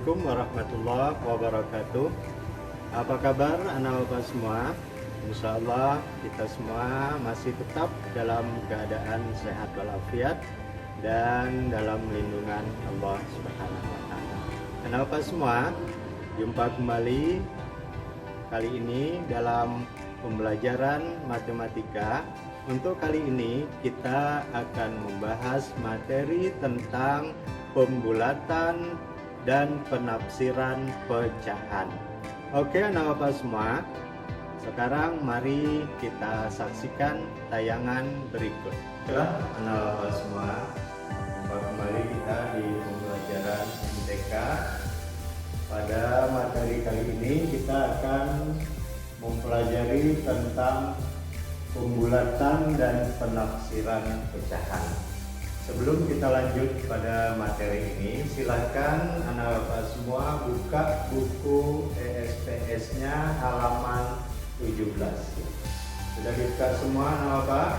Assalamualaikum warahmatullahi wabarakatuh. Apa kabar anak bapak semua? Insya Allah kita semua masih tetap dalam keadaan sehat walafiat dan dalam lindungan Allah Subhanahu wa Ta'ala. Anak bapak semua, jumpa kembali kali ini dalam pembelajaran matematika. Untuk kali ini kita akan membahas materi tentang pembulatan dan penafsiran pecahan. Oke anak bapak semua, sekarang mari kita saksikan tayangan berikut. Anak bapak semua, jumpa kembali kita di pembelajaran MTK. Pada materi kali ini kita akan mempelajari tentang pembulatan dan penafsiran pecahan. Sebelum kita lanjut pada materi ini, silakan anak bapak semua buka buku ESPS-nya halaman 17. Sudah dibuka semua anak bapak?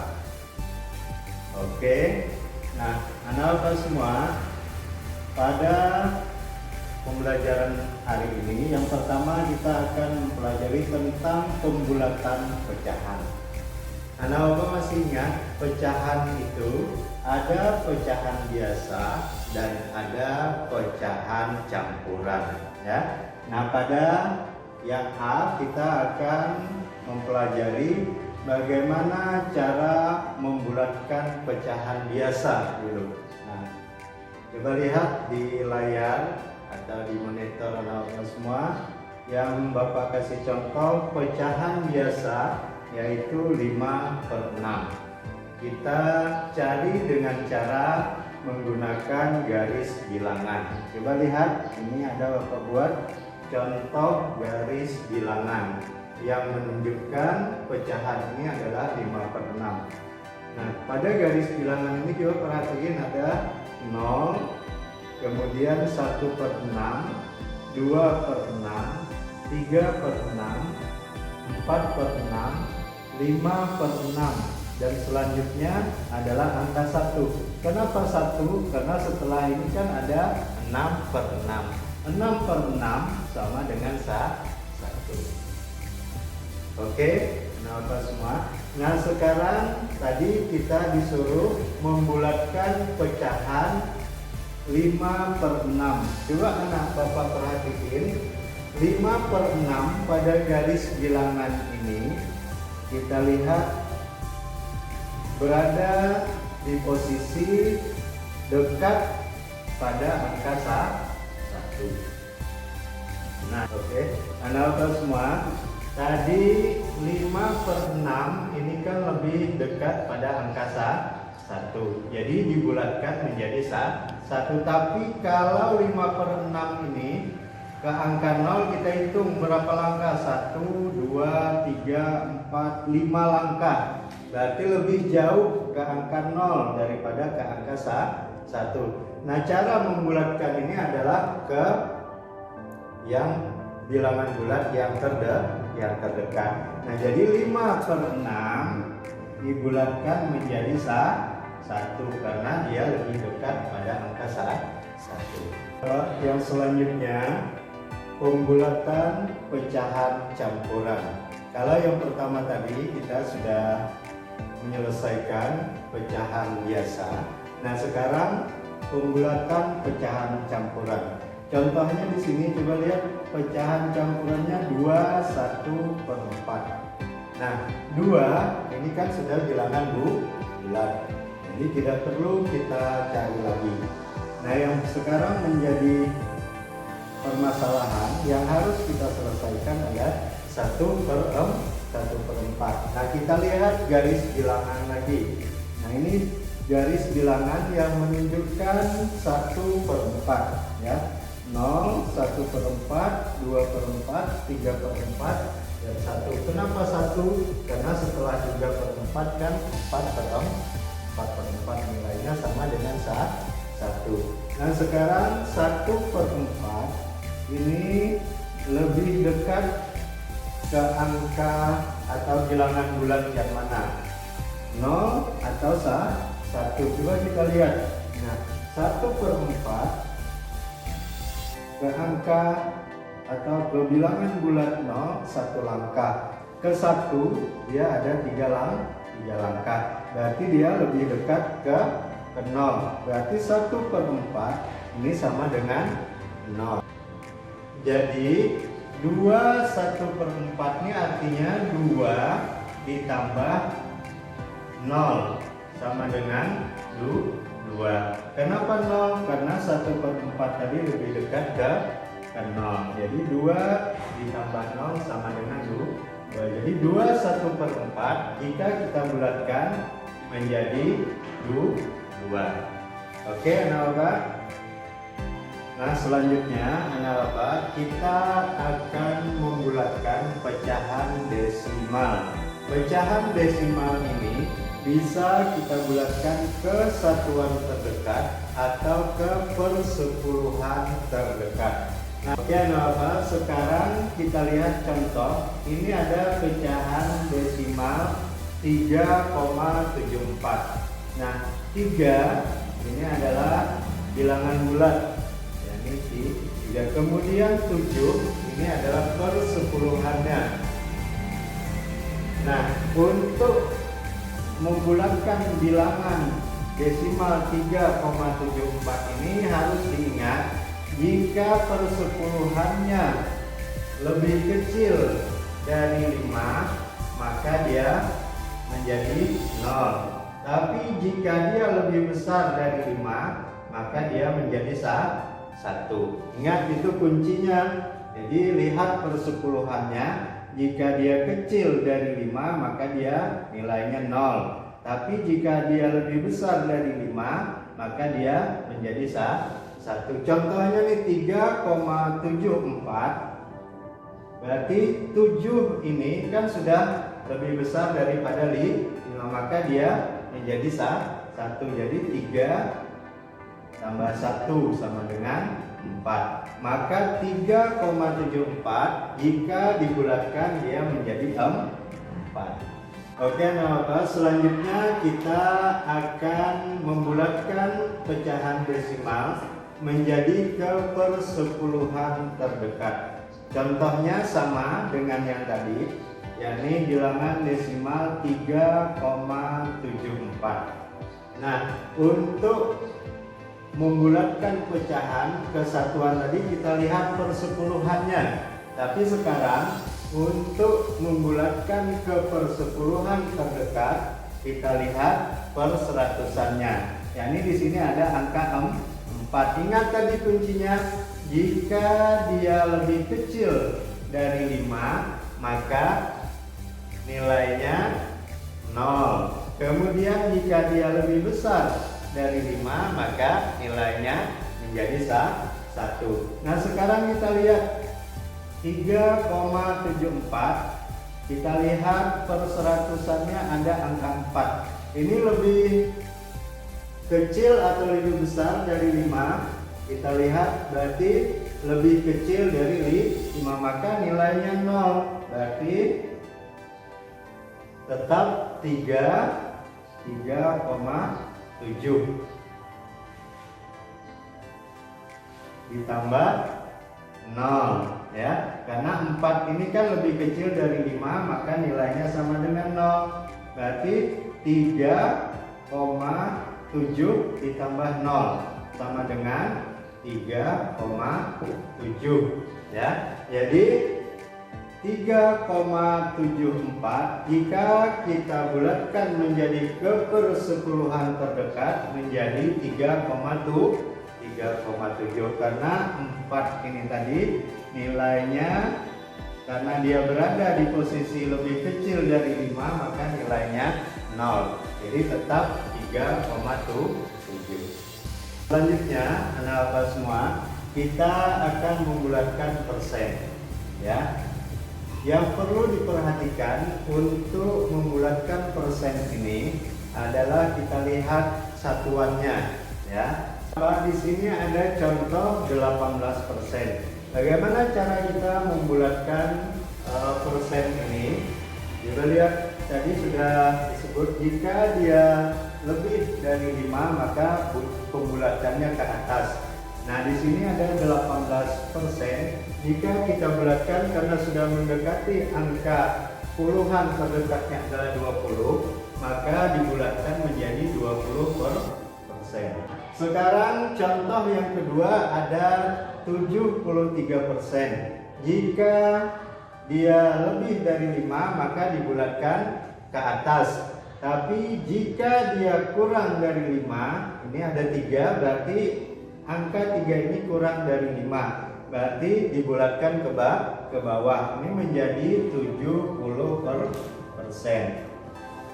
Oke. Nah, anak bapak semua, pada pembelajaran hari ini yang pertama kita akan mempelajari tentang pembulatan pecahan. Anak bapak masih ingat pecahan itu ada pecahan biasa dan ada pecahan campuran, ya. Nah, pada yang A kita akan mempelajari bagaimana cara membulatkan pecahan biasa dulu. Nah, coba lihat di layar atau di monitor anak bapak semua yang bapak kasih contoh pecahan biasa, yaitu 5/6. Kita cari dengan cara menggunakan garis bilangan. Coba lihat, ini ada bapak buat contoh garis bilangan yang menunjukkan pecahan ini adalah 5/6. Nah, pada garis bilangan ini coba perhatiin ada 0, kemudian 1/6, 2/6, 3/6, 4/6, 5/6, dan selanjutnya adalah angka 1. Kenapa 1? Karena setelah ini kan ada 6/6. 6/6 sama dengan 1. Oke, nah bapak semua. Nah, sekarang tadi kita disuruh membulatkan pecahan 5/6. Coba anak bapak perhatiin 5/6 pada garis bilangan ini kita lihat berada di posisi dekat pada angka 1. Nah, oke. Anak bapak semua, tadi 5/6 ini kan lebih dekat pada angka 1. Jadi dibulatkan menjadi 1. Tapi kalau 5/6 ini ke angka 0 kita hitung berapa langkah? 1, 2, 3, 4, 5 langkah. Berarti lebih jauh ke angka 0 daripada ke angka 1. Nah, cara membulatkan ini adalah ke yang bilangan bulat yang terdekat. Nah, jadi 5/6 dibulatkan menjadi 1 karena dia lebih dekat pada angka 1. Yang selanjutnya, pembulatan pecahan campuran. Kalau yang pertama tadi kita sudah menyelesaikan pecahan biasa. Nah, sekarang pembulatan pecahan campuran. Contohnya di sini coba lihat pecahan campurannya 2, 1/4. Nah, 2 ini kan sudah bilangan bulat. Jadi tidak perlu kita cari lagi. Nah, yang sekarang menjadi permasalahan yang harus kita selesaikan adalah 1/4. Nah, kita lihat garis bilangan lagi. Nah, ini garis bilangan yang menunjukkan 1/4, ya. 0, 1/4, 2/4, 3/4, dan 1. Kenapa 1? Karena setelah 3/4 kan 4/4 nilainya sama dengan 1. Nah, sekarang 1/4 ini lebih dekat ke angka atau bilangan bulat yang mana? 0 atau 1? Coba kita lihat. Nah, 1/4 ke ke angka atau ke bilangan bulat 0 1 langkah. Ke 1 dia ada 3 langkah. Berarti dia lebih dekat ke 0. Berarti 1/4 ini sama dengan 0. Jadi 2 1/4 ini artinya 2 ditambah 0 sama dengan 2. Kenapa 0? Karena 1/4 tadi lebih dekat ke 0. Jadi 2 ditambah 0 sama dengan 2. Jadi 2 1/4 jika kita bulatkan menjadi 2. Oke, anak-anak. Nah, selanjutnya anak-anak, kita akan membulatkan pecahan desimal. Pecahan desimal ini bisa kita bulatkan ke satuan terdekat atau ke persepuluhan terdekat. Nah, oke anak-anak, sekarang kita lihat contoh. Ini ada pecahan desimal 3,74. Nah, 3 ini adalah bilangan bulat. Ini 3. Kemudian 7 ini adalah persepuluhannya. Nah, untuk membulatkan bilangan desimal 3,74 ini harus diingat, jika persepuluhannya lebih kecil dari 5 maka dia menjadi 0. Tapi jika dia lebih besar dari 5 maka dia menjadi 1. Ingat, itu kuncinya. Jadi lihat persepuluhannya, jika dia kecil dari 5 maka dia nilainya 0. Tapi jika dia lebih besar dari 5 maka dia menjadi 1. Contohnya nih 3,74. Berarti 7 ini kan sudah lebih besar daripada 5, maka dia menjadi 1. Jadi 3 tambah 1 sama dengan 4. Maka 3,74 jika dibulatkan dia menjadi 4. Oke, nah selanjutnya kita akan membulatkan pecahan desimal menjadi ke persepuluhan terdekat. Contohnya sama dengan yang tadi, yakni bilangan desimal 3,74. Nah, untuk membulatkan pecahan ke satuan tadi kita lihat persepuluhannya. Tapi sekarang untuk membulatkan ke persepuluhan terdekat kita lihat perseratusannya. Yakni di sini ada angka 4. Ingat tadi kuncinya, jika dia lebih kecil dari 5 maka nilainya 0. Kemudian jika dia lebih besar dari 5 maka nilainya menjadi 1. Nah, sekarang kita lihat 3,74. Kita lihat perseratusannya ada angka 4. Ini lebih kecil atau lebih besar dari 5? Kita lihat berarti lebih kecil dari 5, maka nilainya 0. Berarti tetap 3,7 ditambah 0 ya, karena 4 ini kan lebih kecil dari 5 maka nilainya sama dengan 0. Berarti 3,7 ditambah 0 sama dengan 3,7 ya. Jadi 3,74 jika kita bulatkan menjadi ke persepuluhan terdekat menjadi 3,7 karena 4 ini tadi nilainya, karena dia berada di posisi lebih kecil dari 5 maka nilainya 0. Jadi tetap 3,7. Selanjutnya anak-anak semua, kita akan membulatkan persen ya. Yang perlu diperhatikan untuk membulatkan persen ini adalah kita lihat satuannya ya. Di sini ada contoh 18%. Bagaimana cara kita membulatkan persen ini? Kita lihat tadi sudah disebut, jika dia lebih dari 5 maka pembulatannya ke atas. Nah, di sini ada 18%. Jika kita bulatkan karena sudah mendekati angka puluhan terdekatnya adalah 20, maka dibulatkan menjadi 20%. Sekarang contoh yang kedua ada 73%. Jika dia lebih dari 5 maka dibulatkan ke atas. Tapi jika dia kurang dari 5, ini ada 3, berarti angka 3 ini kurang dari 5. Berarti dibulatkan ke bawah. Ini menjadi 70%.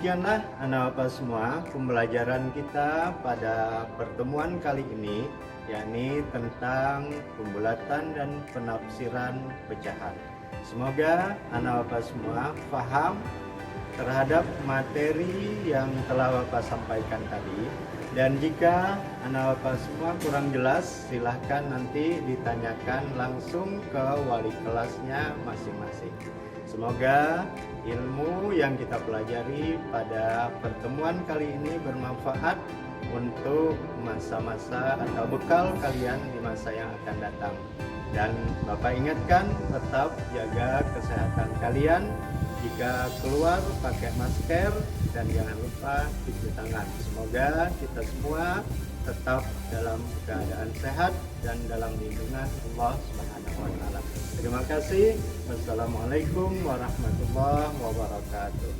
Demikianlah anak bapak semua pembelajaran kita pada pertemuan kali ini, yakni tentang pembulatan dan penafsiran pecahan. Semoga anak bapak semua paham terhadap materi yang telah bapak sampaikan tadi. Dan jika anak bapak semua kurang jelas, silahkan nanti ditanyakan langsung ke wali kelasnya masing-masing. Semoga ilmu yang kita pelajari pada pertemuan kali ini bermanfaat untuk masa-masa atau bekal kalian di masa yang akan datang. Dan Bapak ingatkan tetap jaga kesehatan kalian. Jika keluar pakai masker dan jangan lupa cuci tangan. Semoga kita semua tetap dalam keadaan sehat dan dalam lindungan Allah Subhanahu wa taala. Terima kasih. Wassalamualaikum warahmatullahi wabarakatuh.